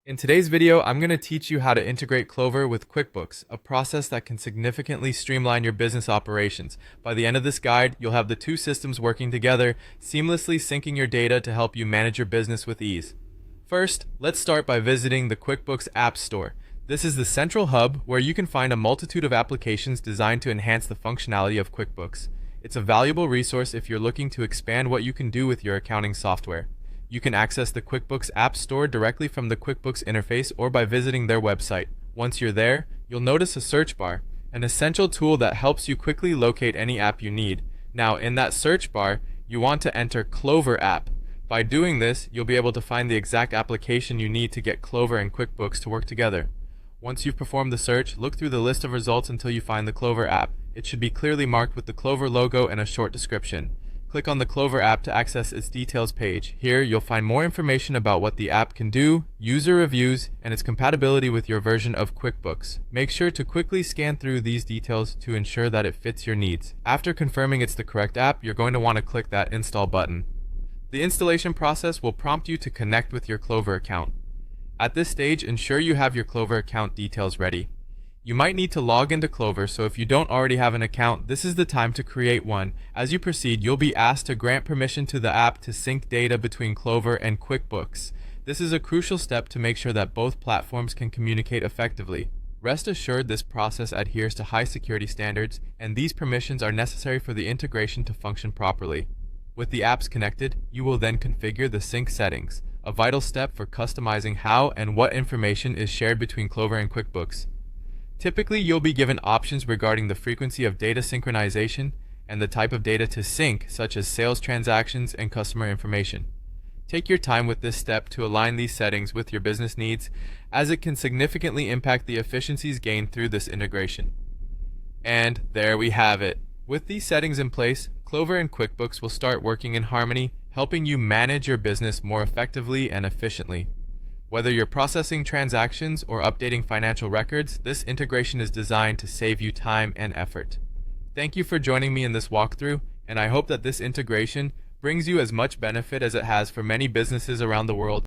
In today's video, I'm going to teach you how to integrate Clover with QuickBooks, a process that can significantly streamline your business operations. By the end of this guide, you'll have the two systems working together, seamlessly syncing your data to help you manage your business with ease. First, let's start by visiting the QuickBooks App Store. This is the central hub where you can find a multitude of applications designed to enhance the functionality of QuickBooks. It's a valuable resource if you're looking to expand what you can do with your accounting software. You can access the QuickBooks App Store directly from the QuickBooks interface or by visiting their website. Once you're there, you'll notice a search bar, an essential tool that helps you quickly locate any app you need. Now, in that search bar, you want to enter Clover app. By doing this, you'll be able to find the exact application you need to get Clover and QuickBooks to work together. Once you've performed the search, look through the list of results until you find the Clover app. It should be clearly marked with the Clover logo and a short description. Click on the Clover app to access its details page. Here, you'll find more information about what the app can do, user reviews, and its compatibility with your version of QuickBooks. Make sure to quickly scan through these details to ensure that it fits your needs. After confirming it's the correct app, you're going to want to click that Install button. The installation process will prompt you to connect with your Clover account. At this stage, ensure you have your Clover account details ready. You might need to log into Clover, so if you don't already have an account, this is the time to create one. As you proceed, you'll be asked to grant permission to the app to sync data between Clover and QuickBooks. This is a crucial step to make sure that both platforms can communicate effectively. Rest assured this process adheres to high security standards, and these permissions are necessary for the integration to function properly. With the apps connected, you will then configure the sync settings, a vital step for customizing how and what information is shared between Clover and QuickBooks. Typically, you'll be given options regarding the frequency of data synchronization and the type of data to sync, such as sales transactions and customer information. Take your time with this step to align these settings with your business needs, as it can significantly impact the efficiencies gained through this integration. And there we have it. With these settings in place, Clover and QuickBooks will start working in harmony, helping you manage your business more effectively and efficiently. Whether you're processing transactions or updating financial records, this integration is designed to save you time and effort. Thank you for joining me in this walkthrough, and I hope that this integration brings you as much benefit as it has for many businesses around the world.